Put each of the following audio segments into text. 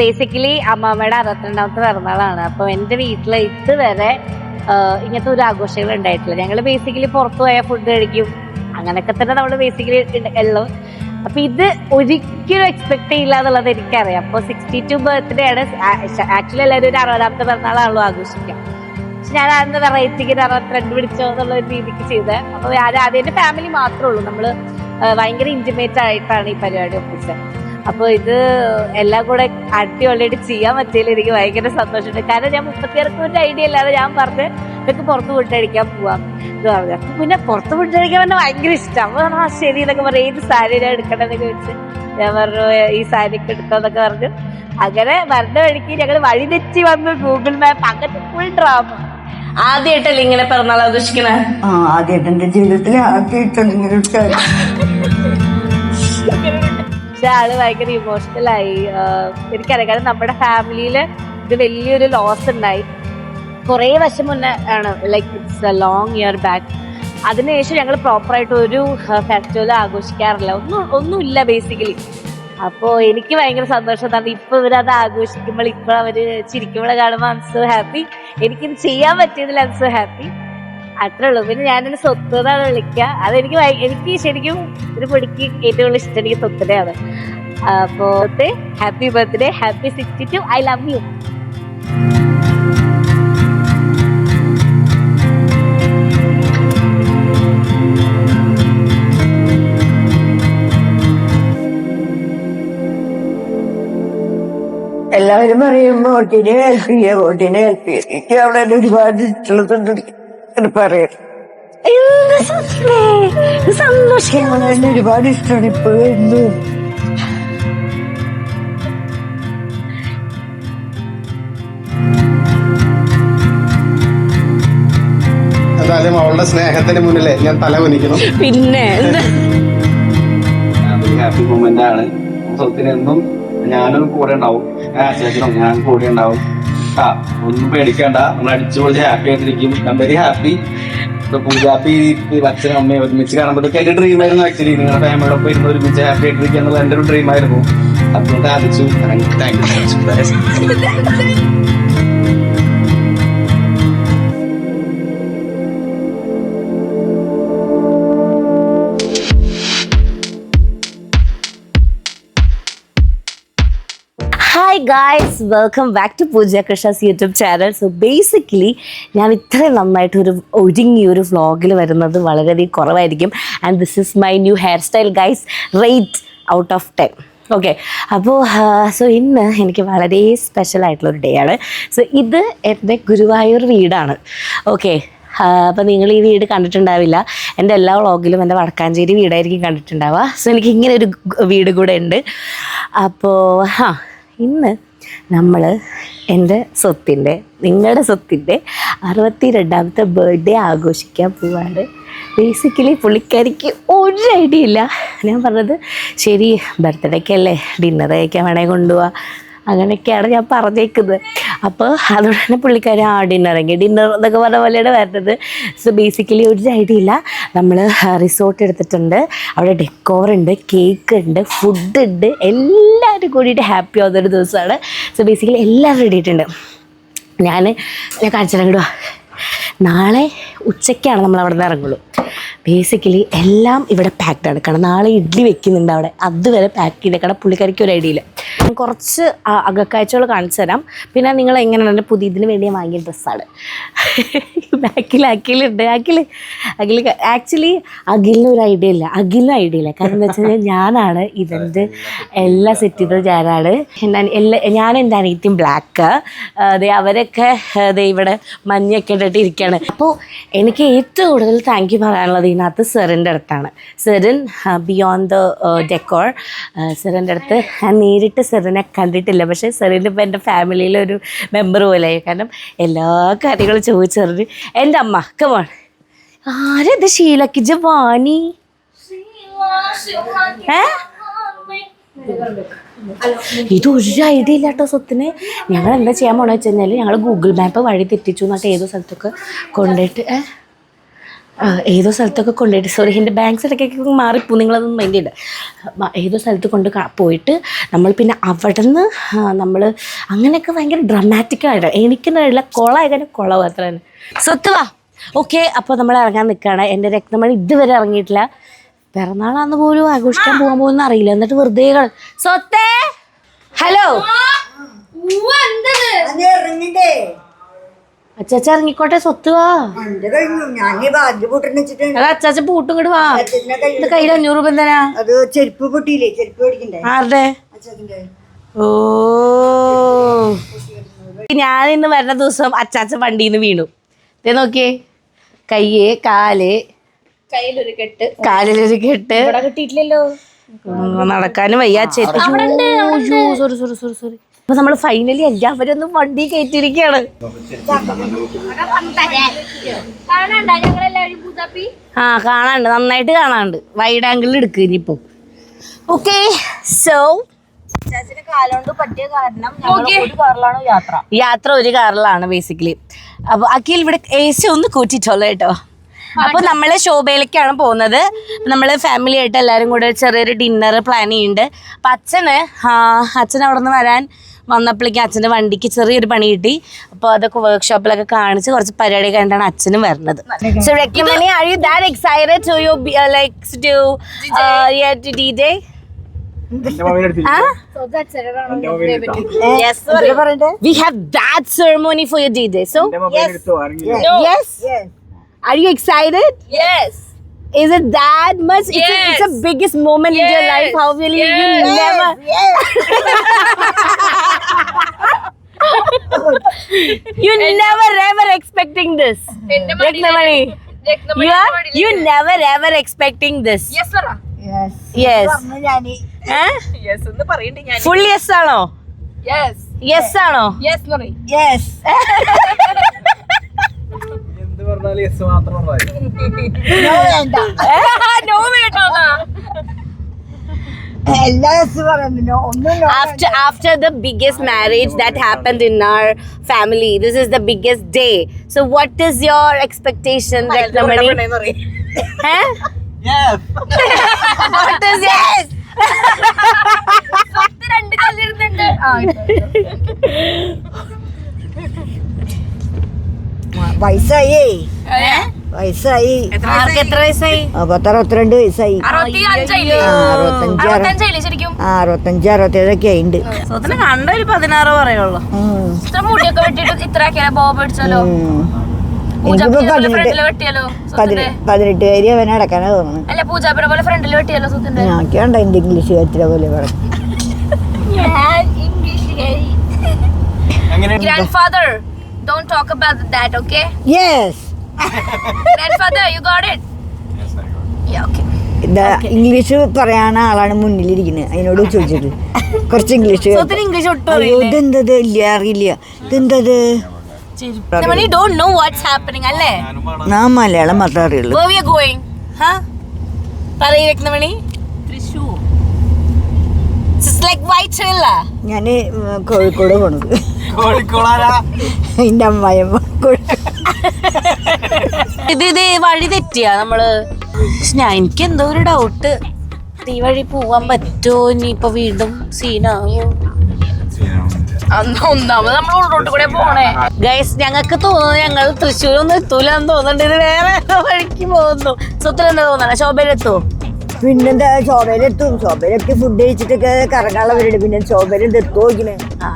Basically അമ്മാമ്മയുടെ 62ാമത്തെ പിറന്നാളാണ്. അപ്പോൾ എൻ്റെ വീട്ടിൽ ഇതുവരെ ഇങ്ങനത്തെ ഒരു ആഘോഷങ്ങൾ ഉണ്ടായിട്ടില്ല. ഞങ്ങൾ ബേസിക്കലി പുറത്തു പോയാൽ ഫുഡ് കഴിക്കും, അങ്ങനെയൊക്കെ തന്നെ നമ്മൾ ബേസിക്കലി ഉള്ളു. അപ്പൊ ഇത് ഒരിക്കലും എക്സ്പെക്ട് ചെയ്യില്ല എന്നുള്ളത് എനിക്കറിയാം. അപ്പോൾ 62 ബർത്ത്ഡേ ആണ്. ആക്ച്വലി എല്ലാവരും ഒരു 60ാമത്തെ പിറന്നാളാണല്ലോ ആഘോഷിക്കാം. പക്ഷെ ഞാൻ അതിന്റെ വെറൈറ്റിക്ക് 62 പിടിച്ചോ എന്നുള്ള ഒരു രീതിക്ക് ചെയ്തത്. അപ്പോൾ അതിന്റെ ഫാമിലി മാത്രമേ ഉള്ളൂ. നമ്മള് ഭയങ്കര ഇന്റിമേറ്റ് ആയിട്ടാണ് ഈ പരിപാടി ഒപ്പിച്ചത്. അപ്പോൾ ഇത് എല്ലാം കൂടെ അടിപൊളിയായിട്ട് ചെയ്യാൻ പറ്റിയതിൽ എനിക്ക് ഭയങ്കര സന്തോഷമുണ്ട്. കാരണം ഞാൻ 36 ഒരു ഐഡിയ ഇല്ലാതെ ഞാൻ പറഞ്ഞ് ഇതൊക്കെ പുറത്ത് ഫുഡ് കഴിക്കാൻ പോവാം എന്ന് പറഞ്ഞു. അപ്പൊ പിന്നെ പുറത്ത് ഫുഡ് കഴിക്കാൻ പറഞ്ഞാൽ ഭയങ്കര ഇഷ്ടം. അപ്പൊ ശരി എന്നൊക്കെ പറഞ്ഞു, ഏത് സാരി ഞാൻ എടുക്കണമെന്നൊക്കെ വെച്ച് ഞാൻ പറഞ്ഞു ഈ സാരിക്ക് എടുക്കാന്നൊക്കെ പറഞ്ഞു. അങ്ങനെ വരണ വഴിക്ക് ഞങ്ങൾ വഴി തെറ്റി വന്നു. ഗൂഗിൾ മാപ്പ് അങ്ങനത്തെ ഫുൾ ഡ്രാമ. ആദ്യമായിട്ടല്ലേ ഇങ്ങനെ പിറന്നാൾ ആഘോഷിക്കണേ? ആദ്യമായിട്ട് എന്റെ ജീവിതത്തിൽ ആദ്യമായിട്ടാണ് ഇങ്ങനെ പക്ഷെ ആള് ഭയങ്കര ഇമോഷണലായി. എനിക്കറിയാം, കാരണം നമ്മുടെ ഫാമിലിയില് ഇത് വലിയൊരു ലോസ് ഉണ്ടായി. കുറേ വർഷം മുന്നേ ആണ്, like it's A long year back. അതിനുശേഷം ഞങ്ങൾ പ്രോപ്പറായിട്ട് ഒരു ഫെസ്റ്റിവൽ ആഘോഷിക്കാറില്ല, ഒന്നുമില്ല ബേസിക്കലി. അപ്പോൾ എനിക്ക് ഭയങ്കര സന്തോഷം തന്നെ ഇപ്പൊ ഇവരത് ആഘോഷിക്കുമ്പോൾ, ഇപ്പൊ അവര് ചിരിക്കുമ്പോൾ കാണുമ്പോൾ ഐ എം സോ ഹാപ്പി. എനിക്കിത് ചെയ്യാൻ പറ്റിയതിൽ ഐ എം സോ ഹാപ്പി. അത്രേ ഉള്ളൂ. പിന്നെ ഞാനെന്നെ സ്വത്ത് എന്നാണ് വിളിക്കുക. അതെനിക്ക് എനിക്ക് ശരിക്കും ഒരു പൊടിക്ക് ഏറ്റവും കൂടുതൽ ഇഷ്ടം എനിക്ക് സ്വത്തിനെയാണ്. അപ്പോ happy birthday, happy 62, I love you. എല്ലാവരും പറയുമ്പോ ഓട്ടിനെ ഹെൽപ്പ് ചെയ്യുക, ഓട്ടിനെ ഹെൽപ്പ് ചെയ്യുക. എനിക്ക് അവിടെ ഒരുപാട് ഇഷ്ടമുള്ളത് പറയാം. സന്തോഷം, ഒരുപാട് ഇഷ്ടമാണ് ഇപ്പോഴും എന്നും. എന്തായാലും അവളുടെ സ്നേഹത്തിന് മുന്നിലേ ഞാൻ തല കുനിക്കണം. പിന്നെ ഹാപ്പി മൊമെന്റ് ആണ്. സ്വത്തിനെന്നും ഞാനും കൂടെ ഉണ്ടാവും, ചേച്ചനും ഞാൻ കൂടെ ഉണ്ടാവും. ഒന്നും പേടിക്കണ്ട, നമ്മൾ അടിച്ചുപൊളിച്ച് ഹാപ്പി ആയിട്ടിരിക്കും. I'm very happy. പൂജാപ്പി അച്ഛനും അമ്മയും ഒരുമിച്ച് കാണുമ്പോഴൊക്കെ എന്റെ ഡ്രീം ആയിരുന്നു. ആക്ച്വലി നിങ്ങളുടെ ഫാമിലിയോടൊപ്പം ഇരുന്ന് ഒരുമിച്ച് ഹാപ്പി ആയിട്ടിരിക്കുക എന്നുള്ളത് എന്റെ ഒരു ഡ്രീം ആയിരുന്നു. അപ്പോൾ സാധിച്ചു. Thank you so much. Hi guys, welcome back to Pooja Krishna's YouTube channel. So basically ഞാൻ ഇത്രയും നന്നായിട്ട് ഒരുങ്ങി ഒരു വ്ളോഗിൽ വരുന്നത് വളരെയധികം കുറവായിരിക്കും. And this is my new hair style guys, rate out of 10. Okay, അപ്പോൾ സോ ഇന്ന് എനിക്ക് വളരെ സ്പെഷ്യൽ ആയിട്ടുള്ളൊരു ഡേ ആണ്. സോ ഇത് എൻ്റെ ഗുരുവായൂർ വീടാണ്. ഓക്കെ, അപ്പോൾ നിങ്ങൾ ഈ വീട് കണ്ടിട്ടുണ്ടാവില്ല. എൻ്റെ എല്ലാ വ്ളോഗിലും എൻ്റെ വടക്കാഞ്ചേരി വീടായിരിക്കും കണ്ടിട്ടുണ്ടാവുക. സോ എനിക്ക് ഇങ്ങനെ ഒരു വീട് കൂടെ ഉണ്ട്. അപ്പോൾ ഇന്ന് നമ്മൾ എൻ്റെ സ്വത്തിൻ്റെ, നിങ്ങളുടെ സ്വത്തിൻ്റെ 62ാമത്തെ ബർത്ത്ഡേ ആഘോഷിക്കാൻ പോവാണ്. ബേസിക്കലി പുള്ളിക്കാരിക്ക് ഒരു ഐഡിയ ഇല്ല. ഞാൻ പറഞ്ഞത് ശരി ബർത്ത്ഡേക്കല്ലേ, ഡിന്നർ കഴിക്കാൻ വേണമെങ്കിൽ കൊണ്ടുപോവാം, അങ്ങനെയൊക്കെയാണ് ഞാൻ പറഞ്ഞേക്കുന്നത്. അപ്പോൾ അതുകൊണ്ട് തന്നെ പുള്ളിക്കാരി ഡിന്നർ എന്നൊക്കെ പറഞ്ഞ പോലെയാണ് വരുന്നത്. സോ ബേസിക്കലി ഒരു ഐഡിയ ഇല്ല. നമ്മൾ റിസോർട്ട് എടുത്തിട്ടുണ്ട്, അവിടെ ഡെക്കോർ ഉണ്ട്, കേക്ക് ഉണ്ട്, ഫുഡ് ഉണ്ട്, എല്ലാവരും കൂടിയിട്ട് ഹാപ്പി ആവുന്നൊരു ദിവസമാണ്. സോ ബേസിക്കലി എല്ലാവരും റെഡി ആയിട്ടുണ്ട്. ഞാൻ കാണിച്ചിറങ്ങിടുക. നാളെ ഉച്ചയ്ക്കാണ് നമ്മൾ അവിടെ നിന്ന് ഇറങ്ങുള്ളൂ. ബേസിക്കലി എല്ലാം ഇവിടെ പാക്ഡാണ്. കാരണം നാളെ ഇഡ്ഡലി വെക്കുന്നുണ്ട് അവിടെ, അതുവരെ പാക്ക് ചെയ്തേക്കണം. പുള്ളിക്കാരിക്ക് ഒരു ഐഡിയ ഇല്ല. ഞാൻ കുറച്ച് അകക്കാഴ്ചകൾ കാണിച്ചു തരാം. പിന്നെ നിങ്ങൾ എങ്ങനെയാണ് പുതിയ ഇതിന് വേണ്ടി വാങ്ങിയ ഡ്രസ്സാണ്. അഖിലുണ്ട്. അഖിൽ ആക്ച്വലി അഖിലിന് ഒരു ഐഡിയ ഇല്ല, കാരണം എന്താ വെച്ച് കഴിഞ്ഞാൽ ഞാനാണ് ഇതിൻ്റെ എല്ലാം സെറ്റ് ചെയ്തത്. ഞാനാണ് ഞാൻ എൻ്റെ അനിയത്തിയും ബ്ലാക്ക്, അതെ അവരൊക്കെ അതെ ഇവിടെ മഞ്ഞൊക്കെ ഇട്ടിട്ട് ഇരിക്കുകയാണ്. അപ്പോൾ എനിക്ക് ഏറ്റവും കൂടുതൽ താങ്ക് യു പറയാനുള്ളത് ഇതിനകത്ത് സെറിൻ്റെ അടുത്താണ്. Serene beyond the decor. സെറിൻ്റെ അടുത്ത് ഞാൻ നേരിട്ട് സെറിനെ കണ്ടിട്ടില്ല, പക്ഷേ സെറിന് ഇപ്പോൾ എൻ്റെ ഫാമിലിയിലൊരു മെമ്പർ പോലെയായി. കാരണം എല്ലാ കാര്യങ്ങളും ചോദിച്ചറിഞ്ഞ് എൻ്റെ അമ്മ കമോൺ ആരെന്ത് ശീലക്ക് ജവാനി ഇതൊരു ഐഡിയ ഇല്ല കേട്ടോ സ്വത്തിന്. ഞങ്ങൾ എന്താ ചെയ്യാൻ പോണെന്ന് വെച്ച് കഴിഞ്ഞാൽ ഞങ്ങൾ ഗൂഗിൾ മാപ്പ് വഴി തെറ്റിച്ചു എന്നിട്ട് ഏതോ സ്ഥലത്തൊക്കെ കൊണ്ടുപോയിട്ട് ഏതോ സ്ഥലത്തൊക്കെ കൊണ്ടുപോയിട്ട്, സോറി എൻ്റെ ബാങ്ക് സൈഡൊക്കെ മാറിപ്പോ, നിങ്ങളതൊന്നും മൈൻഡ് ചെയ്യണ്ട. ഏതോ സ്ഥലത്ത് പോയിട്ട് നമ്മൾ പിന്നെ അവിടെ നിന്ന് നമ്മൾ അങ്ങനെയൊക്കെ ഭയങ്കര ഡ്രമാറ്റിക്കായിട്ട് എനിക്കെന്നറിയില്ല, കുളമായിക്കാനെ കുളം അത്ര തന്നെ. സ്വത്ത് വാ. ഓക്കെ, അപ്പോൾ നമ്മൾ ഇറങ്ങാൻ നിൽക്കുകയാണ്. എൻ്റെ രക്തമണി ഇതുവരെ ഇറങ്ങിയിട്ടില്ല. പിറന്നാളാന്ന് പോലും ആഘോഷിക്കാൻ പോകാൻ പോകുന്ന അറിയില്ല, എന്നിട്ട് വെറുതെ സ്വത്തേ. ഹലോ അച്ചാച്ച ഇറങ്ങിക്കോട്ടെ, സ്വത്ത് വാ. അച്ചാച്ച പൂട്ടും ഇങ്ങോട്ട് വാ. കയ്യിൽ 500 രൂപ എന്തിനാ? ചെരുപ്പ് പൊട്ടിയില്ലേ, ചെരുപ്പ് മേടിക്കണ്ടേ? ആരുടെ? ഓ, ഞാൻ ഇന്ന് വരുന്ന ദിവസം അച്ചാച്ച വണ്ടിന്ന് വീണു. ഇതേ നോക്കിയേ, കയ്യ് കാല്, കയ്യിലൊരു കെട്ട്, കാലിലൊരു കെട്ട്, കിട്ടിയിട്ടില്ലല്ലോ, നടക്കാനും വയ്യ. സോറി. അപ്പൊ നമ്മള് ഫൈനലി എല്ലാവരും ഒന്ന് വണ്ടി കയറ്റിയിരിക്കുകയാണ്. ആ കാണാണ്ട്, നന്നായിട്ട് കാണാണ്ട്. വൈഡ് ആംഗിളിൽ എടുക്കുക ഇനിയിപ്പോ. ഓക്കെ, സോ കാലുകൊണ്ട് പറ്റിയ കാരണം യാത്ര ഒരു കാറിലാണ് ബേസിക്കലി. അപ്പൊ അഖിൽ ഇവിടെ AC ഒന്ന് കൂട്ടിയിട്ടുള്ളൂ കേട്ടോ. അപ്പൊ നമ്മള് ശോഭയിലേക്കാണ് പോകുന്നത്. നമ്മള് ഫാമിലി ആയിട്ട് എല്ലാരും കൂടെ ചെറിയൊരു ഡിന്നർ പ്ലാൻ ചെയ്യുന്നുണ്ട്. അപ്പൊ അച്ഛൻ അവിടെ നിന്ന് വന്നപ്പോഴേക്കും അച്ഛൻ്റെ വണ്ടിക്ക് ചെറിയൊരു പണി കിട്ടി. അപ്പോൾ അതൊക്കെ വർക്ക്ഷോപ്പിലൊക്കെ കാണിച്ച് കുറച്ച് പരിപാടി കണ്ടാണ് അച്ഛനും വരുന്നത്. So Reklamani, are you that excited to you to D-Day? Yes, sorry. We have that ceremony for your D-Day. So yes. Are you excited? Yes. Is it that much? It's a biggest moment in your life. How will you never? You never ever expecting this. Reklamani, you never ever expecting this. Yes, sir. Yes. Yes എന്ന് പറയണ്ടേ ഞാൻ. Full yes ആണോ? Yes. Yes ആണോ? Yes പറയ്. Yes. എന്ത് പറഞ്ഞാലും yes മാത്രം പറയും. No വേണ്ട. No വേണ്ടാ. എല്ലാ ദിവസവും പറയുന്നു ഒന്നും. After the biggest marriage that happened in our family, this is the biggest day. So what is your expectation, Reklamani? Huh? Yes. What is yes? രണ്ട് കല്ലിരുന്നുണ്ട്. വയസ്സായി. വയസ്സായി. ആർക്ക് എത്ര വയസ്സായി? 62 വയസ്സായി. 65 ശരിക്കും. 65-67 ഒക്കെ ഉണ്ട്. സ്വത്തിന് കണ്ട ഒരു 16 പറയുള്ളൂ. ഇത്ര മുടിയൊക്കെ വെട്ടിട്ട് ഇത്ര ബോബ് അടിച്ചാലോ? എനിക്കിപ്പോ വെട്ടിയാലോ? 18 അവനെ അടക്കാനാ തോന്നുന്നു. അല്ല പൂജാപ്പിനെ പോലെ ഫ്രണ്ടിൽ വെട്ടിയാലോ? സുത്തിന്റെ ഞാക്കേണ്ട എന്റെ ഇംഗ്ലീഷ് എത്ര പോലെ പറഞ്ഞു. Grandfather, don't talk about that, okay? Yes. Grandfather, you got it? Yes, I got it. Yeah, okay. English പറയാൻ ആളാണ് മുന്നിലിരിക്കുന്നത്. അതിനോട് ചോദിച്ചത് കുറച്ച് ഇംഗ്ലീഷ്. ഇംഗ്ലീഷ് ഒട്ടും ഇതെന്തത് ഇല്ല, അറിയില്ല. ഇതെന്തത്? You don't know what's happening, അല്ലേ? ഞാൻ മലയാളം മാത്രമേ അറിയുള്ളൂ. Where we are going? പറയ് Ratnamani. Thrissur. It's like Whitehall. ഞാന് കോഴിക്കോട് പോണത്. കോഴിക്കോടാരാ? എന്റെ അമ്മായിയമ്മ ഇത് വഴി തെറ്റിയാ നമ്മള്. എനിക്ക് എന്തോ ഒരു ഡൗട്ട്, ഈ വഴി പോവാൻ പറ്റുമോ? ഇനിയിപ്പൊ വീണ്ടും സീനാവോ? ഒന്നാമത് നമ്മൾ ഉള്ളോട്ട് കൂടെ പോണേ. ഗൈസ്, ഞങ്ങൾക്ക് തോന്നുന്നു ഞങ്ങൾ തൃശ്ശൂരൊന്നും എത്തൂലെന്ന് തോന്നുന്നുണ്ട്. ഇത് വേറെ വഴിക്ക് പോകുന്നു. സ്വത്തിലെന്താ തോന്നണ? ശോഭയിലെത്തോ? പിന്നെന്താ, ശോഭയിലെത്തും. ശോഭയിലെത്തി ഫുഡ് കഴിച്ചിട്ടൊക്കെ കറങ്ങാനുള്ളവരുണ്ട്. പിന്നെ ശോഭയിലെന്ത് എത്തുമോ?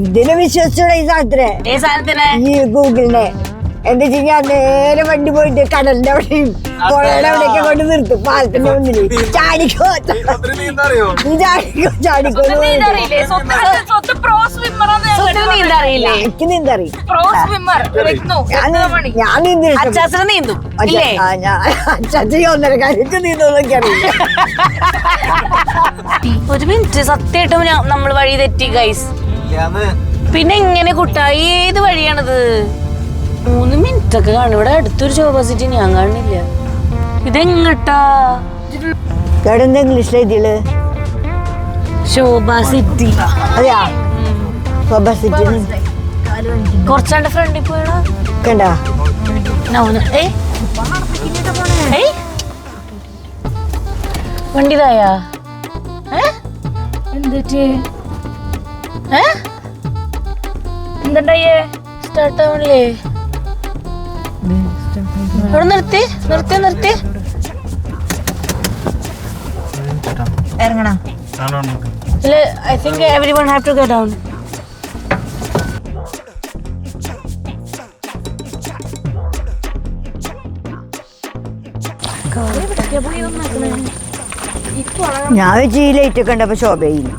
ഇതിനെ വിശ്വസിച്ചൂടെ ഈ സാധനത്തിനെ? ഏ സാധനത്തിന്? ഈ ഗൂഗിളിനെ. എന്താ വെച്ച് കഴിഞ്ഞാൽ നേരെ വണ്ടി പോയിട്ട് കടലിന്റെ അവിടെയും പുഴയുടെ അവിടെയൊക്കെ കൊണ്ട് നിർത്തും. പാലത്തിന്റെ മുന്നിൽ ചാടിക്കോ ചാടിക്കോ. എനിക്ക് നീന്തറിയും. ഞാൻ നീന്തി അച്ചാച്ചനെ നീന്തും ഇല്ലേ? അച്ചാച്ചി 1.5 കാര്യത്തിൽ നീന്തോന്നൊക്കെ അറിയില്ല. ഒരു മിനിറ്റ്, സത്യമായിട്ടും നമ്മൾ വഴി തെറ്റി ഗൈസ്. പിന്നെ ഇങ്ങനെ കുട്ടായി ഏത് വഴിയാണിത്? 3 മിനിറ്റ് ഒക്കെ കാണും. ഇവിടെ അടുത്തൊരു ശോഭ സിറ്റി ഞാൻ കാണുന്നില്ല. ഇതെങ്ങട്ടാ? കേടെന്താ ഇംഗ്ലീഷിൽ എഴുതിയുള്ളു? ശോഭ സിറ്റി. അതെയാ, ശോഭ സിറ്റി. കുറച്ചാണ്ട് ഫ്രണ്ടിൽ പോയണോ? കണ്ടാ? വണ്ടി ഇതായാ എന്തിട്ട് എന്തുണ്ടായേ സ്റ്റാർട്ട് ആവണില്ലേ ഇവിടെ നിർത്തി ഇറങ്ങണം. ഇല്ല I think everyone have to go down ഞാൻ വെച്ച് ഈ ലൈറ്റ് ഒക്കെ ഉണ്ടപ്പോ ശോഭയില്ല.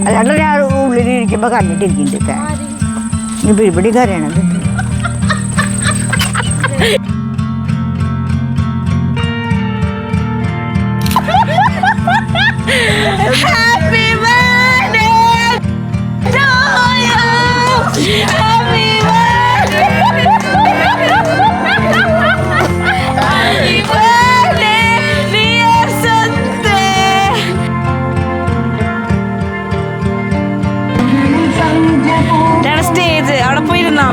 അല്ലാണ്ട് ഞാൻ ഉള്ളിലിരിക്കുമ്പോ കണ്ടിട്ടിരിക്കുന്നുണ്ട്. ഇപ്പൊ ഇവിടെ കരയണത് സ്റ്റേജ് അവിടെ പോയിരുന്നോ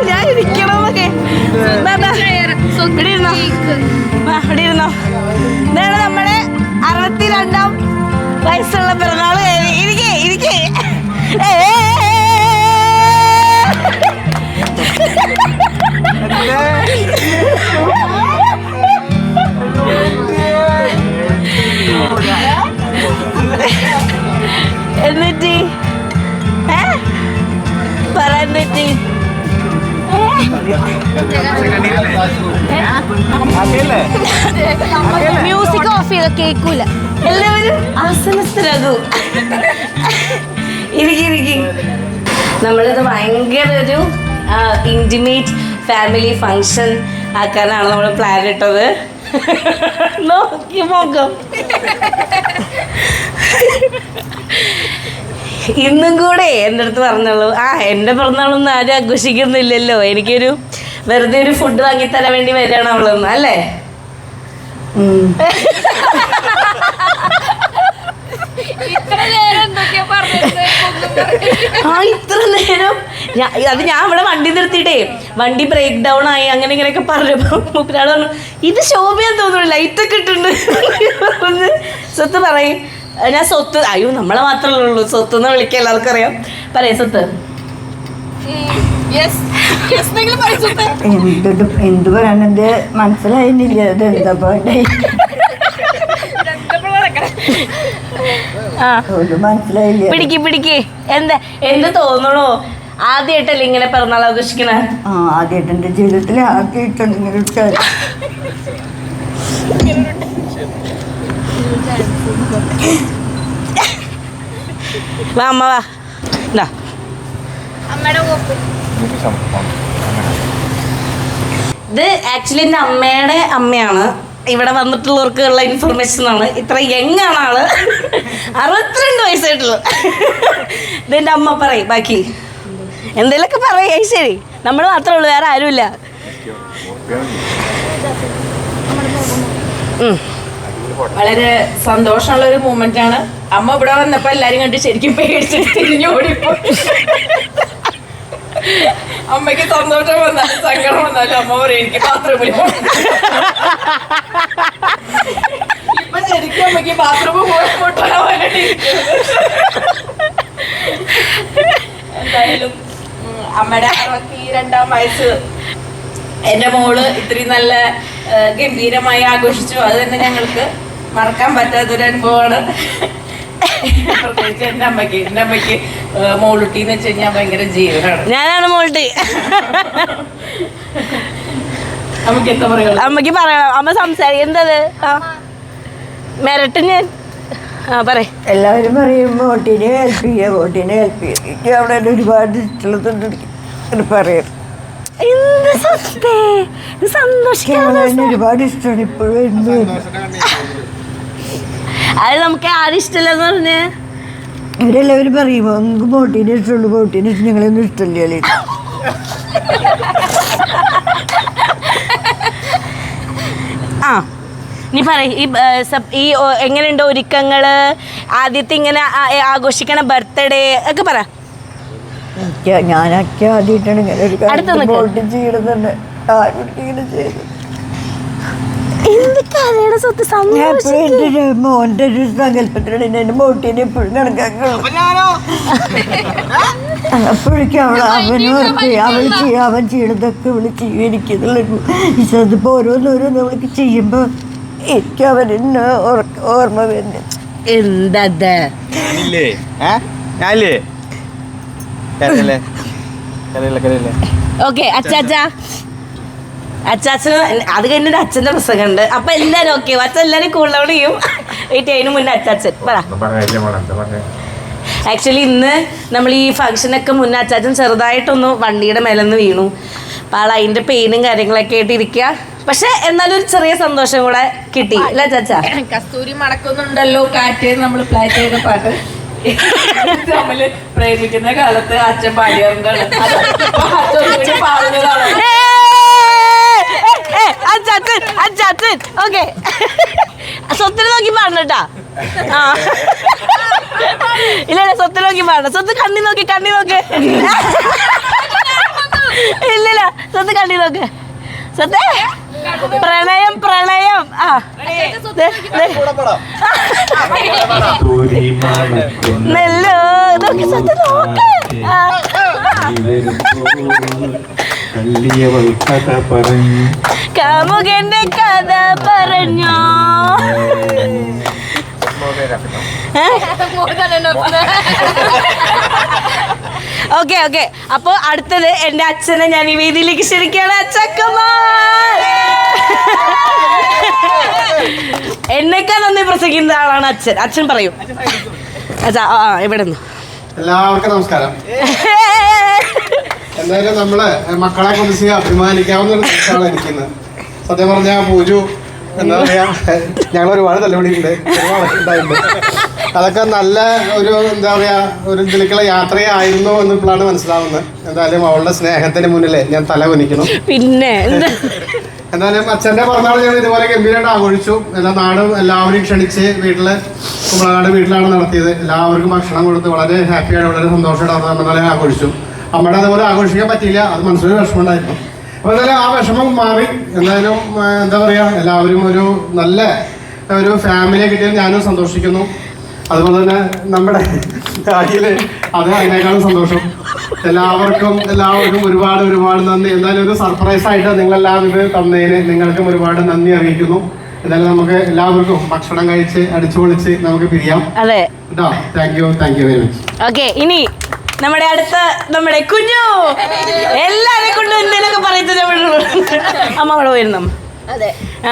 ഞാൻ ഇരിക്കണമൊക്കെ ഇവിടെ ഇരുന്നോ ഇതാണ് നമ്മുടെ 62ാം വയസ്സുള്ള പിറന്നാള്. ഇരിക്കേ എന്നിട്ട് പറഞ്ഞിട്ട് മ്യൂസിക് ഓഫ് ചെയ്ത കേൾക്കൂല. എല്ലാവരും ആസനസ്ഥരാകൂ. ഇരിക്കും. നമ്മളിത് ഭയങ്കര ഒരു ഇന്റിമേറ്റ് ഫാമിലി ഫങ്ഷൻ ആക്കാനാണ് നമ്മൾ പ്ലാൻ ഇട്ടത്. നോക്കി നോക്കാം. ഇന്നും കൂടെ എൻ്റെ അടുത്ത് പറഞ്ഞുള്ളൂ എൻ്റെ പിറന്നാളൊന്നും ആരും ആഘോഷിക്കുന്നില്ലല്ലോ, എനിക്കൊരു വെറുതെ ഒരു ഫുഡ് വാങ്ങിത്തരാൻ വേണ്ടി വരികയാണ് അവളൊന്ന് അല്ലേ. ഇത്ര നേരം അത് ഞാൻ ഇവിടെ വണ്ടി നിർത്തിയിട്ടേ വണ്ടി ബ്രേക്ക് ഡൗൺ ആയി അങ്ങനെ ഇങ്ങനെയൊക്കെ പറഞ്ഞപ്പോ മൂപ്പരാൾ പറഞ്ഞു ഇത് ശോഭയാന്ന് തോന്നുന്നു ലൈറ്റൊക്കെ ഇട്ടുണ്ട്. സ്വത്ത് പറയും. ഞാൻ സ്വത്ത് അയ്യോ നമ്മളെ മാത്രമല്ലേ ഉള്ളൂ സ്വത്ത് എന്ന് വിളിക്കുക എല്ലാവർക്കും അറിയാം. പറയാം സ്വത്ത്. എന്ത് പറയാനെന്റെ മനസ്സിലായിരുന്നില്ല. ഇത് എന്താ മനസ്സിലായില്ല. പിടിക്ക് എന്ത് തോന്നണോ? ആദ്യമായിട്ടല്ലേ ഇങ്ങനെ പിറന്നാൾ ആഘോഷിക്കണേ? ആദ്യമായിട്ട് എന്റെ ജീവിതത്തിൽ ആദ്യമായിട്ടാണ് ഇങ്ങനെ ഒരു കാര്യം. വാ അമ്മ വാ. ഇത് ആക്ച്വലി എൻ്റെ അമ്മയുടെ അമ്മയാണ്. ഇവിടെ വന്നിട്ടുള്ളവർക്കുള്ള ഇൻഫർമേഷൻ ആണ്. ഇത്ര യങ് ആണ് ആള്. 62 വയസ്സായിട്ടുള്ളൂ. ഇതെൻ്റെ അമ്മ പറയും ബാക്കി എന്തെങ്കിലുമൊക്കെ പറയേ. ശരി നമ്മൾ മാത്രമേ ഉള്ളൂ, വേറെ ആരുമില്ല. വളരെ സന്തോഷമുള്ള ഒരു മൂമെന്റ് ആണ്. അമ്മ ഇവിടെ വന്നപ്പോ എല്ലാരും കണ്ട് ശരിക്കും പേടിച്ചിട്ട് തിരിഞ്ഞോടിപ്പോ. അമ്മയ്ക്ക് സന്തോഷം വന്നാലും സങ്കടം വന്നാലും അമ്മ പറയും എനിക്ക് ബാത്റൂമിൽ പോകണം. ഇപ്പൊ ശരിക്കും അമ്മയ്ക്ക് ബാത്റൂമിൽ പോയിട്ട് എന്തായാലും അമ്മയുടെ 62ാം വയസ്സ് എന്റെ മോള് ഇത്രയും നല്ല ഗംഭീരമായി ആഘോഷിച്ചു. അത് തന്നെ ഞങ്ങൾക്ക് മറക്കാൻ പറ്റാത്തൊരു അനുഭവമാണ്. പ്രത്യേകിച്ച് എന്റെ അമ്മയ്ക്ക് മോളുട്ടി എന്ന് വെച്ച് കഴിഞ്ഞാൽ ഭയങ്കര ജീവനാണ്. ഞാനാണ് മോളുട്ടി. അമ്മയ്ക്ക് എന്താ പറയുക? അമ്മയ്ക്ക് പറയണം. അമ്മ സംസാരിക്കും. എന്തത് മെരട്ട് ഞാൻ പറയും. എല്ലാവരും പറയും വോട്ടിനെ ഹെൽപ്പ് ചെയ്യുക. എനിക്ക് അവിടെ ഒരുപാട് ഇഷ്ടമുള്ളതുണ്ട് പറയാം. ഒരുപാട് ഇഷ്ടമാണ് ഇപ്പോഴും. അത് നമുക്ക് ആരും ഇഷ്ടമല്ലെന്ന് പറഞ്ഞ് ഇവരെല്ലാവരും പറയുമോ നിങ്ങൾക്ക് ബോട്ടിനെ ഇഷ്ടമുള്ളൂ, ബോട്ടിനെ ഇഷ്ടം ഞങ്ങളൊന്നും ഇഷ്ടമല്ലേ. നീ പറ ഈ എങ്ങനെയുണ്ട് ഒരുക്കങ്ങള്, ആദ്യത്തെ ഇങ്ങനെ ആഘോഷിക്കണ ബർത്ത്ഡേ ഒക്കെ പറ. ഞാനൊക്കെ ആദ്യമായിട്ടാണ് ഇങ്ങനെ ഒരു അടുത്ത് നിൽക്ക്. ബോട്ട് ചെയ്യണമെന്നുണ്ട്. ആരും ഇങ്ങനെ ചെയ്തു. എന്തൊക്കെയാണ് സ്വത്ത് ഞാൻ എപ്പോഴും എൻ്റെ ഒരു മോൻ്റെ ഒരു സങ്കല്പത്തിലാണ് എൻ്റെ ബോട്ടിനെ എപ്പോഴും കണക്കാക്കുള്ളൂ. അപ്പോഴേക്കും അവൻ ചെയ്യണതൊക്കെ അവള് ചെയ്യും എനിക്കെന്നുള്ളൊരു അതിപ്പോൾ ഓരോന്നോരോന്ന് അവൾക്ക് ചെയ്യുമ്പോൾ എനിക്ക് അവരെന്നെ ഓർമ്മ വരുന്നത്. എന്താ ഓക്കെ അച്ചാച്ചന് അത് കഴിഞ്ഞിട്ട് അച്ഛൻ്റെ പ്രസംഗമുണ്ട്. അപ്പൊ എല്ലാരും ഓക്കെ, അച്ഛൻ എല്ലാരും കൂളൗട്ട് ചെയ്യും. അതിന് മുന്നേ അച്ചാച്ചൻ പറ. ആക്ച്വലി ഇന്ന് നമ്മൾ ഈ ഫംഗ്ഷനൊക്കെ മുന്നേ അച്ചാച്ചൻ ചെറുതായിട്ടൊന്ന് വണ്ടിയുടെ മേലെന്ന് വീണു. അപ്പം ആൾ അതിൻ്റെ പെയിനും കാര്യങ്ങളൊക്കെ ആയിട്ട് ഇരിക്കുക. പക്ഷെ എന്നാലും ഒരു ചെറിയ സന്തോഷം കൂടെ കിട്ടി അല്ലേ ചാച്ച? കസ്തൂരി മടക്കുന്നുണ്ടല്ലോ കാറ്റ് നമ്മൾ പ്ലേ ചെയ്ത പാട്ട് തമ്മില് പ്രേമിക്കുന്ന കാലത്ത് അച്ഛൻ പാടിയാറുണ്ടാണ്. ഓക്കെ, സ്വത്തിന് നോക്കി പാടണട്ടാ. ആ ഇല്ല സ്വത്തിന് നോക്കി പാടണം. സ്വത്ത് കണ്ണി നോക്കി ഇല്ലില്ല, സ്വത്ത് കണ്ണി നോക്ക്. സ്വത്തെ പ്രണയം ആ നെല്ലോ നോക്കി സ്വത്ത് നോക്ക്. കാമുകന്റെ കഥ പറഞ്ഞോ. ഓക്കെ ഓക്കെ, അപ്പൊ അടുത്തത് എന്റെ അച്ഛനെ ഞാൻ ഈ വേദിയിലേക്ക് ക്ഷണിക്കുകയാണ്. അച്ഛക്കമാർ എന്നൊക്കെ നന്ദി പ്രസംഗിക്കുന്ന ആളാണ് അച്ഛൻ. അച്ഛൻ പറയൂ അച്ഛാ. ഇവിടെ നിന്ന് എല്ലാവർക്കും നമസ്കാരം. എന്തായാലും നമ്മള് മക്കളെ കുറിച്ച് അഭിമാനിക്കാവുന്ന ഒരു ദിവസമാണ് ഇരിക്കുന്നത്. സത്യം പറഞ്ഞാൽ പൂജു എന്താ പറയാ, ഞങ്ങൾ ഒരുപാട് തലമുടിയുണ്ട്, ഉണ്ടായിട്ടുണ്ട്. അതൊക്കെ നല്ല ഒരു എന്താ പറയാ ഒരു ഇതിലേക്കുള്ള യാത്രയായിരുന്നു എന്നിപ്പോഴാണ് മനസ്സിലാവുന്നത്. എന്തായാലും അവളുടെ സ്നേഹത്തിന് മുന്നിലേ ഞാൻ തല കുനിക്കുന്നു. പിന്നെ എന്തായാലും അച്ഛൻ്റെ പിറന്നാൾ ഞാൻ ഇതുപോലെ ഗംഭീരമായിട്ട് ആഘോഷിച്ചു. എല്ലാ നാടും എല്ലാവരെയും ക്ഷണിച്ച് കുമ്പളനാട് വീട്ടിലാണ് നടത്തിയത്. എല്ലാവർക്കും ഭക്ഷണം കൊടുത്ത് വളരെ ഹാപ്പിയായിട്ട് വളരെ സന്തോഷമായിട്ട് പിറന്നാളെ ആഘോഷിച്ചു. അമ്മയുടെ അതുപോലെ ആഘോഷിക്കാൻ പറ്റിയില്ല, അത് മനസ്സിലൊരു വിഷമമുണ്ടായിരുന്നു. അപ്പോൾ എന്തായാലും ആ വിഷമം മാറി. എന്തായാലും എന്താ പറയുക, എല്ലാവരും ഒരു നല്ല ഒരു ഫാമിലിയെ കിട്ടിയാൽ ഞാനും സന്തോഷിക്കുന്നു. അതുപോലെ തന്നെ നമ്മുടെ കാര്യത്തിൽ അത് അതിനേക്കാളും സന്തോഷം. എല്ലാവർക്കും ഒരുപാട് നന്ദി. എന്തായാലും ഒരു സർപ്രൈസ് ആയിട്ട് നിങ്ങളെല്ലാം ഇത് തന്നതിന് നിങ്ങൾക്കും ഒരുപാട് നന്ദി അറിയിക്കുന്നു. എന്തായാലും നമുക്ക് എല്ലാവർക്കും ഭക്ഷണം കഴിച്ച് അടിച്ചു പൊളിച്ച് നമുക്ക് പിരിയാം. അതെ കേട്ടോ. Thank you very much. Okay, ഇനി നമ്മുടെ കുഞ്ഞു എല്ലാരെ കൊണ്ട് എന്തെങ്കിലുമൊക്കെ പറയുന്നത് അമ്മ അവിടെ പോയിരുന്നു. ആ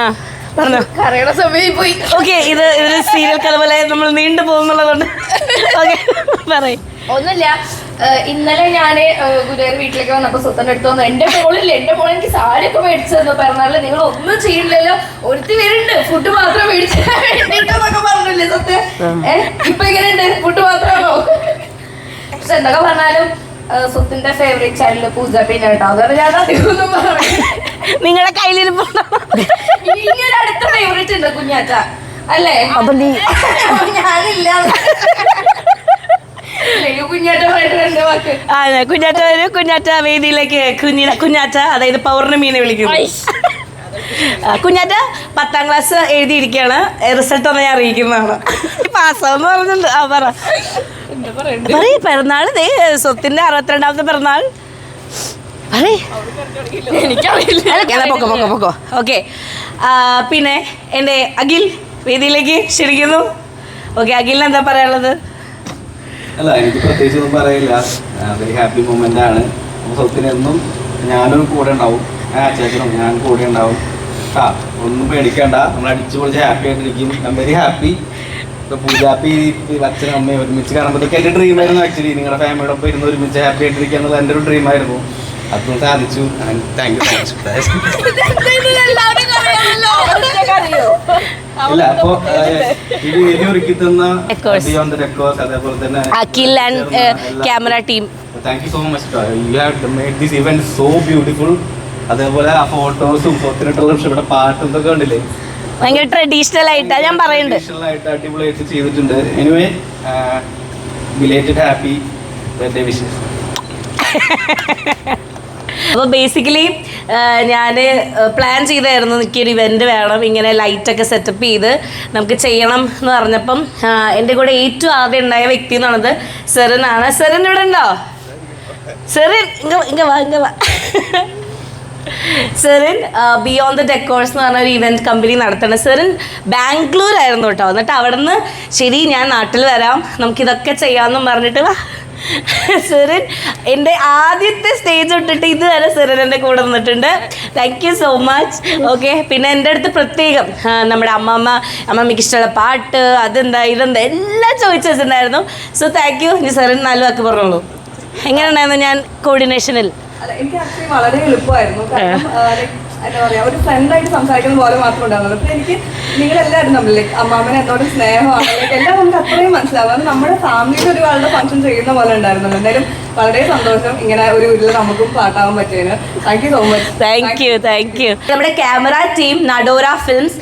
പറഞ്ഞോ. കറിയുടെ സമയം പോയി. ഓക്കെ, ഇതൊരു സീരിയൽ കഥ പോലെ നമ്മൾ നീണ്ടു പോകുന്നുള്ളതുകൊണ്ട് ഓക്കെ പറയും. ഒന്നുമില്ല, ഇന്നലെ ഞാന് ഗുരുവായൂർ വീട്ടിലേക്ക് വന്നപ്പോ സ്വത്തന്റെ അടുത്ത് വന്നു. എന്റെ മോൾ എനിക്ക് സാരി ഒക്കെ മേടിച്ചു തന്നു. പറഞ്ഞാല് നിങ്ങൾ ഒന്നും ചെയ്യില്ലല്ലോ, ഒരുത്തി വരുന്നുണ്ട്, ഫുഡ് മാത്രം മേടിച്ചു വേണ്ടിട്ടൊക്കെ പറഞ്ഞില്ലേ സത്യം. ഇപ്പൊ എങ്ങനെയുണ്ട്, ഫുഡ് മാത്രമാണോ? പക്ഷെ എന്തൊക്കെ പറഞ്ഞാലും സ്വത്തിന്റെ ഫേവറേറ്റ് ചാനൽ പൂജ പിന്നെ കേട്ടോ. അതുകൊണ്ട് ഞാൻ അധികമൊന്നും പറഞ്ഞു. നിങ്ങളുടെ കയ്യിലിരിപ്പുണ്ടോ? ഇനിയൊരു അടുത്ത ഫേവറേറ്റ് ഉണ്ട്, കുഞ്ഞാറ്റ അല്ലേ? അപ്പൊ നീ ഞാനില്ല. അതെ, കുഞ്ഞാറ്റ വേദിയിലേക്ക് കുഞ്ഞാറ്റ, അതായത് പൗർണമീനെ വിളിക്കുന്നു. കുഞ്ഞാറ്റ 10ാം ക്ലാസ് എഴുതിയിരിക്കുകയാണ്. റിസൾട്ട് ഒന്ന് ഞാൻ അറിയിക്കുന്നതാണ്. പാസ്സാവെന്ന് പറഞ്ഞിട്ടുണ്ട്. ആ പറ പിറന്നാൾ സ്വത്തിന്റെ 62ാമത്തെ പിറന്നാൾ പൊക്കോ. ഓക്കെ, പിന്നെ എൻ്റെ അഖിൽ വേദിയിലേക്ക് ക്ഷണിക്കുന്നു. ഓക്കെ, അഖിലിന് എന്താ പറയാനുള്ളത്? അല്ല, എനിക്ക് പ്രത്യേകിച്ച് ഒന്നും പറയില്ല. വെരി ഹാപ്പി മൊമെന്റ് ആണ്. സ്വത്തിനെന്നും ഞാനും കൂടെ ഉണ്ടാവും, ചേച്ചനും ഞാൻ കൂടെ ഉണ്ടാവും. ഒന്നും പേടിക്കണ്ട, നമ്മൾ അടിച്ചു പൊളിച്ച് ഹാപ്പി ആയിട്ടിരിക്കും. I'm very happy. പൂജാപ്പി അച്ഛനും അമ്മയും ഒരുമിച്ച് കാണുമ്പോഴത്തേക്ക് എൻ്റെ ഡ്രീമായിരുന്നു. ആക്ച്വലി നിങ്ങളുടെ ഫാമിലിയുടെ ഒപ്പം ഇരുന്ന് ഒരുമിച്ച് ഹാപ്പി ആയിട്ടിരിക്കുക എന്നുള്ളത് എൻ്റെ ഒരു ഡ്രീമായിരുന്നു. അതും സാധിച്ചു. Thank U. ഇല്ല, അപ്പോ ഇത് വലിയ ഒരുക്കി തന്ന ബിയോണ്ട് ദ റെക്കോർഡ്സ്, അതേപോലെ തന്നെ Akhil and camera team, thank you so much. You have made this event so beautiful. അതേപോലെ ആ ഫോട്ടോസും സ്വത്തിനിട്ടുള്ള ഇവിടെ പാട്ടും ഇതൊക്കെ ഉണ്ടല്ലേ, ഭയങ്കര ട്രഡീഷണൽ ആയിട്ടാ ഞാൻ പറയുന്നുണ്ട്. ട്രഡീഷണൽ ആയിട്ട് അടിപൊളിയായിട്ട് ചെയ്തിട്ടുണ്ട്. Anyway belated happy birthday wishes. അപ്പോൾ ബേസിക്കലി ഞാൻ പ്ലാൻ ചെയ്തായിരുന്നു എനിക്കൊരു ഇവൻറ്റ് വേണം, ഇങ്ങനെ ലൈറ്റൊക്കെ സെറ്റപ്പ് ചെയ്ത് നമുക്ക് ചെയ്യണം എന്ന് പറഞ്ഞപ്പം എൻ്റെ കൂടെ ഏറ്റവും ആദ്യം ഉണ്ടായ വ്യക്തി എന്ന് പറയുന്നത് സെറിനാണ്. സെറിൻ ഇവിടെ ഉണ്ടോ? സെറിൻ ഇങ്ങ വാ. സെറിൻ ബിയോണ്ട് ദ ഡെക്കോർസ് എന്ന് പറഞ്ഞ ഒരു ഇവൻറ്റ് കമ്പനി നടത്തുന്നത്. സെറിൻ ബാംഗ്ലൂർ ആയിരുന്നു കേട്ടോ. എന്നിട്ട് അവിടെ നിന്ന് ശരി ഞാൻ നാട്ടിൽ വരാം നമുക്കിതൊക്കെ ചെയ്യാമെന്നും പറഞ്ഞിട്ട് സെറിൻ എൻ്റെ ആദ്യത്തെ സ്റ്റേജ് തൊട്ടിട്ട് ഇതുവരെ സെറിൻ എൻ്റെ കൂടെ നിന്നിട്ടുണ്ട്. Thank you so much. Okay, പിന്നെ എൻ്റെ അടുത്ത് പ്രത്യേകം നമ്മുടെ അമ്മമ്മയ്ക്ക് ഇഷ്ടമുള്ള പാട്ട് അതെന്താ ഇതെന്താ എല്ലാം ചോദിച്ചു വെച്ചിട്ടുണ്ടായിരുന്നു. So thank you. ഇനി സെറിൻ 4 വാക്ക് പറഞ്ഞോളൂ. എങ്ങനെ ഉണ്ടായിരുന്നു ഞാൻ കോർഡിനേഷനിൽ? എനിക്ക് ആക്ച്വലി വളരെ എളുപ്പമായിരുന്നു. കാരണം എന്താ പറയാ, ഒരു ഫ്രണ്ടായിട്ട് സംസാരിക്കുന്ന പോലെ മാത്രം ഉണ്ടാവുള്ളൂ. പിന്നെ എനിക്ക് നിങ്ങളെല്ലാവരും നമ്മൾ അമ്മാമ്മനെ എന്നോട് സ്നേഹമാണ് എല്ലാം നമുക്ക് അത്രയും മനസ്സിലാവും. അത് നമ്മുടെ ഫാമിലിയിൽ ഒരാളുടെ ഫംഗ്ഷൻ ചെയ്യുന്ന പോലെ ഉണ്ടായിരുന്നല്ലോ. എന്തായാലും വളരെ സന്തോഷം ഇങ്ങനെ ഒരു വീട്ടിൽ നമുക്കും പാട്ടാവാൻ പറ്റിയതിന്. Thank you so much. Thank you. നമ്മുടെ ക്യാമറ ടീം നടോര ഫിലിംസ്,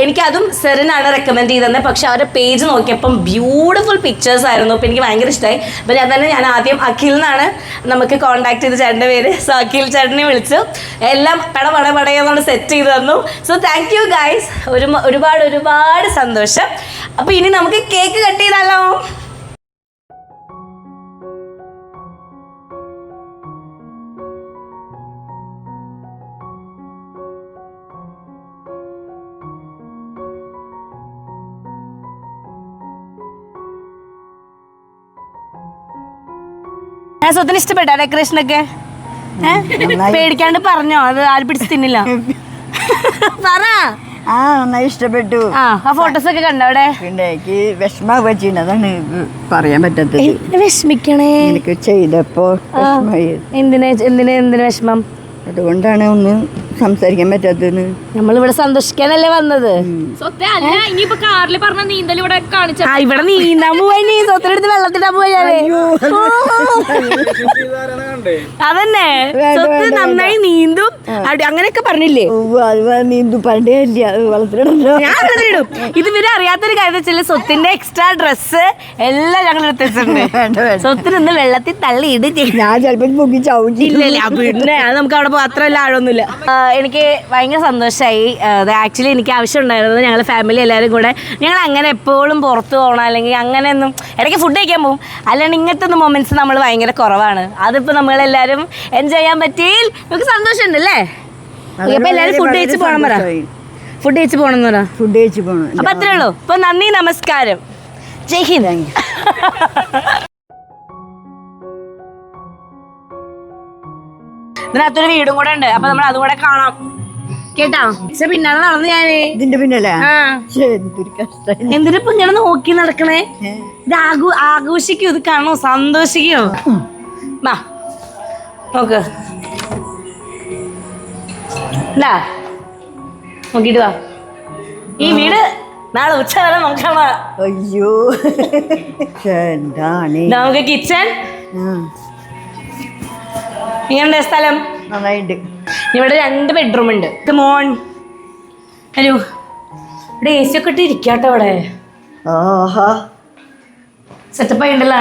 എനിക്കതും സെറിനാണ് റെക്കമെൻഡ് ചെയ്തത്. പക്ഷെ അവരുടെ പേജ് നോക്കിയപ്പം ബ്യൂട്ടിഫുൾ പിക്ചേഴ്സ് ആയിരുന്നു. അപ്പോൾ എനിക്ക് ഭയങ്കര ഇഷ്ടമായി. അപ്പോൾ ഞാൻ ആദ്യം അഖിൽ എന്നാണ് നമുക്ക് കോൺടാക്ട് ചെയ്ത ചേട്ടൻ്റെ പേര്. സോ അഖിൽ ചേട്ടനെ വിളിച്ചു എല്ലാം പടയെന്നുകൊണ്ട് സെറ്റ് ചെയ്ത് തന്നു. So thank you guys. ഒരുപാട് സന്തോഷം. അപ്പോൾ ഇനി നമുക്ക് കേക്ക് കട്ട് ചെയ്താലോ? സ്വത്തിന് ഇഷ്ടപ്പെട്ടോ ഡെക്കറേഷനൊക്കെ? പേടിക്കാണ്ട് പറഞ്ഞോ, അത് ആരും പിടിച്ച് തിന്നില്ല. പറ. നന്നായി ഇഷ്ടപ്പെട്ടു. ആ ഫോട്ടോസൊക്കെ കണ്ടോ അവിടെ? പിന്നെ എനിക്ക് വിഷമൊക്കെ ചെയ്യുന്നത്, അതാണ് പറയാൻ പറ്റാത്തത്. വിഷമിക്കണേ എനിക്ക് ചെയ്തപ്പോ എന്തിനു വിഷമം? അതുകൊണ്ടാണ് ഒന്ന് സംസാരിക്കാൻ പറ്റാത്തത്. നമ്മളിവിടെ സന്തോഷിക്കാനല്ലേ വന്നത്. ഇനിയിപ്പോ കാറിൽ പറഞ്ഞ നീന്തൽ ഇവിടെ കാണിച്ചു. ഇവിടെ നീന്താൻ പോവാ, സ്വത്തിനടുത്ത് വെള്ളത്തിടാൻ പോവാ. അതന്നെ, സ്വത്ത് നന്നായി നീന്തും അങ്ങനെയൊക്കെ പറഞ്ഞില്ലേ? നീന്തു പണ്ടേ വെള്ളത്തിലിടും. ഞാൻ വെള്ളത്തിലിടും. ഇത് ഇവര് അറിയാത്തൊരു കാര്യം വെച്ചാൽ സ്വത്തിന്റെ എക്സ്ട്രാ ഡ്രസ്സ് എല്ലാം ഞങ്ങൾ എടുത്ത് വെച്ചിട്ടുണ്ട്. സ്വത്തിന് ഇന്ന് വെള്ളത്തിൽ തള്ളിയിട്. ഞാൻ ചിലപ്പോൾ പൊക്കി ചവിട്ടില്ല. പിന്നെ അത് നമുക്ക് അവിടെ മാത്രമല്ല ആഴൊന്നുമില്ല. എനിക്ക് ഭയങ്കര സന്തോഷമായി. ആക്ച്വലി എനിക്ക് ആവശ്യം ഉണ്ടായിരുന്നത് ഞങ്ങൾ ഫാമിലി എല്ലാവരും കൂടെ ഞങ്ങൾ അങ്ങനെ എപ്പോഴും പുറത്ത് പോകണം അല്ലെങ്കിൽ അങ്ങനെയൊന്നും ഇടയ്ക്ക് ഫുഡ് കഴിക്കാൻ പോകും. അല്ലാണ്ട് ഇങ്ങനത്തെ ഒന്നും മൊമെന്റ്സ് നമ്മൾ ഭയങ്കര കുറവാണ്. അതിപ്പോൾ നമ്മളെല്ലാവരും എൻജോയ് ചെയ്യാൻ പറ്റിയിൽ നമുക്ക് സന്തോഷമുണ്ട് അല്ലേ? അപ്പോൾ എല്ലാവരും ഫുഡ് കഴിച്ച് പോകണം പറ. ഫുഡ് കഴിച്ച് പോകണം എന്ന് പറ. ഫുഡ് കഴിച്ച് പോകണം. അപ്പം അത്രേ ഉള്ളൂ. അപ്പോൾ നന്ദി, നമസ്കാരം, ജയ് ഹിന്ദ്. ഇതിനകത്തൊരു വീടും കൂടെ ഉണ്ട്. അപ്പൊ നമ്മൾ അതും കൂടെ കാണാം കേട്ടാ. പക്ഷെ പിന്നാലെ നടന്ന് ഞാന് ഇതിന്റെ പിന്നല്ലേ എന്തിനിപ്പോ ഇങ്ങനെ നോക്കി നടക്കണേ? ഇത് ആഘോഷിക്കൂ, ഇത് കാണോ, സന്തോഷിക്കോ. വാ നോക്ക്, നോക്കിട്ട് വാ. ഈ വീട് നാളെ ഉച്ച വരെ നോക്കാം. അയ്യോ എന്താണ് നമുക്ക് കിച്ചൺ ഇങ്ങനെ സ്ഥലം നന്നായിട്ട്. ഇവിടെ 2 ബെഡ്റൂം ഉണ്ട്. മോൺ ഹലോ, ഇവിടെ AC ഒക്കെ ഇട്ട് ഇരിക്കാട്ടോ. ഇവിടെ സെറ്റപ്പ് ആയിണ്ടല്ലോ.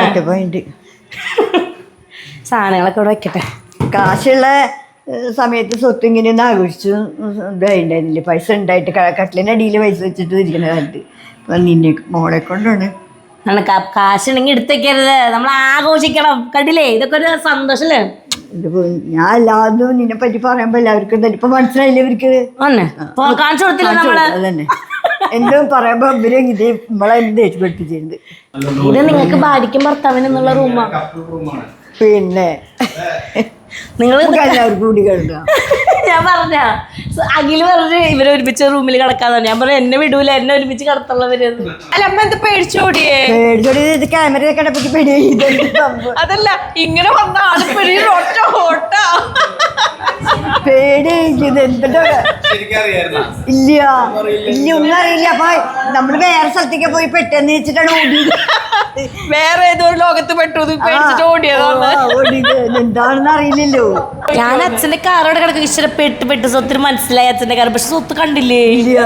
സാധനങ്ങളൊക്കെ ഇവിടെ വെക്കട്ടെ. കാശുള്ള സമയത്ത് സ്വത്ത് ഇങ്ങനെ ഒന്ന് ആഘോഷിച്ചു ഇതായിട്ടുണ്ടായിരുന്നില്ലേ? പൈസ ഉണ്ടായിട്ട് കട്ടിലിൻ്റെ അടിയിൽ പൈസ വെച്ചിട്ട് ഇരിക്കുന്ന കാലത്ത് അപ്പം നിന്നെ മോളെ കൊണ്ടാണ്. കാശുണ്ടെങ്കിൽ എടുത്തേക്കരുത്, നമ്മൾ ആഘോഷിക്കണം. കണ്ടില്ലേ, ഇതൊക്കെ ഒരു സന്തോഷല്ലേ? ഞാൻ എല്ലാതും നിന്നെ പറ്റി പറയുമ്പോ എല്ലാവർക്കും ഇപ്പൊ മനസ്സിലായില്ലേ? ഇവർക്ക് കാണിച്ചു കൊടുത്തില്ല നമ്മള്. അതന്നെ എന്തും പറയുമ്പോ ഇവര് ഇതേ നമ്മളെ ദേഷ്യപ്പെടുത്തിച്ചിരുന്നത്. ഇത് നിങ്ങൾക്ക് ഭാര്യയ്ക്കും ഭർത്താവിനും എന്നുള്ള റൂമാ. പിന്നെ നിങ്ങൾ എല്ലാവർക്കും കൂടി കിടക്കാം. ഞാൻ പറഞ്ഞ അഖില് പറഞ്ഞ് ഇവരെ ഒരുമിച്ച് റൂമിൽ കിടക്കാന്ന്. ഞാൻ പറഞ്ഞു എന്നെ വിടൂല, എന്നെ ഒരുമിച്ച് കിടത്തുള്ളവര്. അല്ല അമ്മ എന്ത് പേടിച്ചോടിയേ? പേടിച്ചോടി ക്യാമറ കണ്ടപ്പോ പേടി. അതല്ല ഇങ്ങനെ വന്ന ആള് പേടി എന്തിട്ടോ ഇല്ല ഒന്നും അറിയില്ല. അപ്പൊ നമ്മള് വേറെ സ്ഥലത്തേക്ക് പോയി പെട്ടെന്ന് വെച്ചിട്ടാണ് ഓടിയത്. വേറെ ഏതോ ലോകത്ത് പെട്ടു പേടിച്ചിട്ട് ഓടിയത് എന്താണെന്ന് അറിയില്ലല്ലോ. ഞാൻ അച്ഛന്റെ കാറോടെ കിടക്കും. ഇഷ്ടപ്പെട്ട് സ്വത്തിന് മനസ്സിലായി അച്ഛന്റെ കാർ. പക്ഷെ സ്വത്ത് കണ്ടില്ലേ? ഇല്ല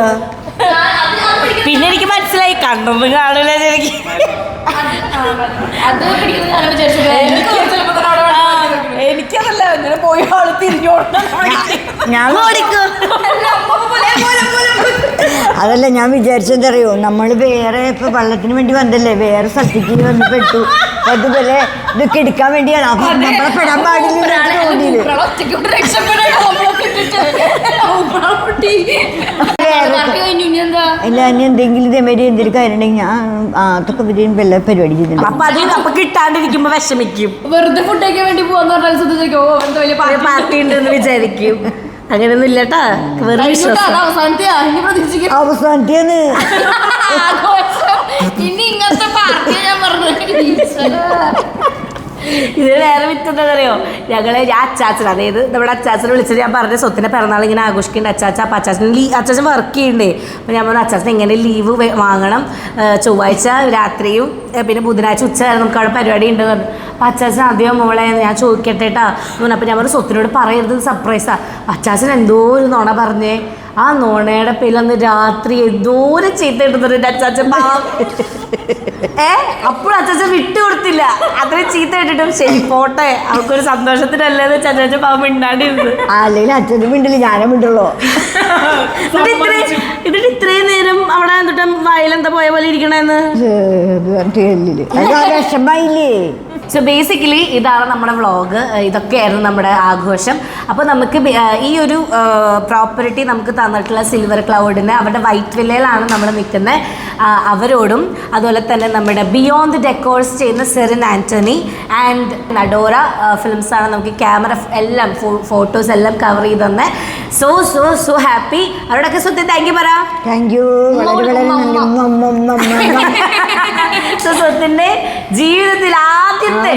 പിന്നെ എനിക്ക് മനസ്സിലായി കണ്ണൊന്നും കാണില്ല എനിക്ക്. അത് പിടിക്കുന്നത് ഞാൻ വിചാരിച്ചു എനിക്കതല്ല ഇങ്ങനെ പോയി ആള് തിരിഞ്ഞോടണം ഞാൻ അതല്ല ഞാൻ വിചാരിച്ചെന്തറിയോ നമ്മൾ വേറെ ഇപ്പൊ വെള്ളത്തിന് വേണ്ടി വന്നല്ലേ വേറെ സ്ഥലത്തേക്ക് വന്ന് പെട്ടു അതുപോലെ ഇതൊക്കെ എടുക്കാൻ വേണ്ടിയാണ് അപ്പൊ നമ്മളെ പെടാൻ പാടില്ല ഇല്ല ഇനി എന്തെങ്കിലും ഇതേമാതിരി എന്തെങ്കിലും കാര്യം ഉണ്ടെങ്കിൽ ഞാൻ അതൊക്കെ വല്ല പരിപാടി ചെയ്തിട്ടുണ്ട്. അപ്പൊ അത് അപ്പൊ കിട്ടാണ്ടിരിക്കുമ്പോ വിഷമിക്കും, വെറുതെ ഫുഡ് കഴിക്കാൻ വേണ്ടി പോകാന്ന് പറഞ്ഞാൽ ശ്രദ്ധിച്ചോ എന്തോ വലിയ പാർട്ടി ഉണ്ടെന്ന് വിചാരിക്കും. അങ്ങനെയൊന്നും ഇല്ലട്ടാ, വെറും വിശ്വാസം. അവസാനത്തെയാ ഇനി പ്രതീക്ഷിക്കും അവസാനത്തേന്ന് ഇനി ഇങ്ങനത്തെ പാർട്ടി ഞാൻ പറഞ്ഞു. ഇത് വേറെ വിറ്റെന്താണെന്നറിയോ, ഞങ്ങള് അച്ചാച്ചൻ, അതായത് നമ്മുടെ അച്ചാച്ചനെ വിളിച്ചിട്ട് ഞാൻ പറഞ്ഞ സ്വത്തിൻ്റെ പിറന്നാൾ ഇങ്ങനെ ആഘോഷിക്കേണ്ട അച്ചാച്ച. അപ്പം അച്ചാച്ചൻ വർക്ക് ചെയ്യണ്ടേ. അപ്പം ഞാൻ പറഞ്ഞു അച്ചാച്ചൻ എങ്ങനെ ലീവ് വാങ്ങണം, ചൊവ്വാഴ്ച രാത്രിയും പിന്നെ ബുധനാഴ്ച ഉച്ച വരെ നമുക്ക് അവിടെ പരിപാടി ഉണ്ടെന്ന് പറഞ്ഞു. അപ്പം അച്ചാച്ചൻ ആദ്യം മോളെ ഞാൻ ചോദിക്കട്ടേട്ടാ എന്ന് പറഞ്ഞു. അപ്പം ഞാൻ പറഞ്ഞു സ്വത്തിനോട് പറയരുത്, സർപ്രൈസാ. അച്ചാച്ചൻ എന്തോ ഒരു നുണ പറഞ്ഞേ. ആ നോണയുടെ പേരിലന്ന് രാത്രി എന്തോരം ചീത്ത ഇട്ടുന്നുണ്ട് അച്ചാച്ചൻ. അപ്പോഴും അച്ചാച്ചൻ വിട്ടുകൊടുത്തില്ല. അത്രയും ചീത്ത ഇട്ടിട്ടും ശരി പോട്ടെ അവൾക്കൊരു സന്തോഷത്തിനല്ലേന്ന് അച്ചാച്ചൻ പാവം മിണ്ടാണ്ടിരുന്നു. അല്ലെങ്കിൽ അച്ഛനും മിണ്ടില്ല ഞാനും മിണ്ടുള്ളൂ. എന്നിട്ട് ഇത്രയും നേരം അവിടെ എന്നിട്ടും വയലെന്താ പോയ പോലെ ഇരിക്കണേന്ന് വിഷമായില്ലേ. സോ ബേസിക്കലി ഇതാണ് നമ്മുടെ വ്ളോഗ്. ഇതൊക്കെയായിരുന്നു നമ്മുടെ ആഘോഷം. അപ്പോൾ നമുക്ക് ഈ ഒരു പ്രോപ്പർട്ടി നമുക്ക് തന്നിട്ടുള്ള സിൽവർ ക്ലൗഡിന് അവരുടെ വൈറ്റ് വില്ലയിലാണ് നമ്മൾ നിൽക്കുന്നത്. അവരോടും അതുപോലെ തന്നെ നമ്മുടെ ബിയോണ്ട് ഡെക്കോർസ് ചെയ്യുന്ന സെറിൻ ആൻ്റണി ആൻഡ് നഡോറ ഫിലിംസാണ് നമുക്ക് ക്യാമറ എല്ലാം ഫോട്ടോസ് എല്ലാം കവർ ചെയ്ത് തന്നെ. So so so happy. അവരോടൊക്കെ സ്വത്തി താങ്ക് യു പറ. Thank you. വളരെ വളരെ സോ സ്വത്തിൻ്റെ ജീവിതത്തിൽ ആദ്യത്തെ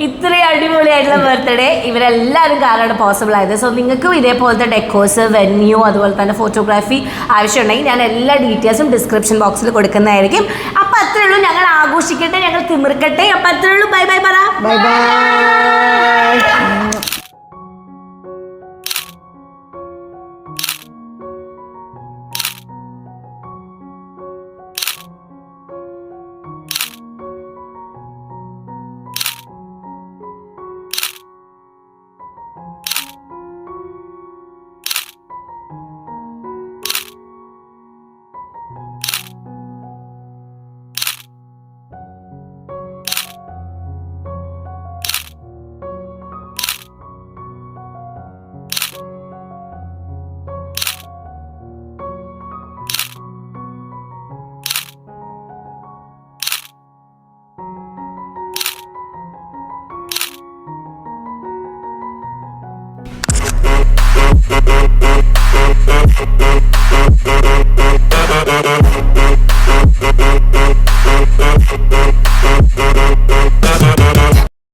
ഇത്രയും അടിപൊളിയായിട്ടുള്ള ബർത്ത്ഡേ ഇവരെല്ലാവരും കാരണമാണ് പോസിബിൾ ആയത്. സോ നിങ്ങൾക്കും ഇതേപോലത്തെ ഡെക്കോസ്, വെന്യൂ, അതുപോലെ തന്നെ ഫോട്ടോഗ്രാഫി ആവശ്യമുണ്ടെങ്കിൽ ഞാൻ എല്ലാ ഡീറ്റെയിൽസും ഡിസ്ക്രിപ്ഷൻ ബോക്സിൽ കൊടുക്കുന്നതായിരിക്കും. അപ്പം അത്രേ ഉള്ളൂ. ഞങ്ങൾ ആഘോഷിക്കട്ടെ, ഞങ്ങൾ തിമിർക്കട്ടെ. അപ്പം അത്രേ ഉള്ളൂ. ബൈ ബൈ പറ. Bye bye.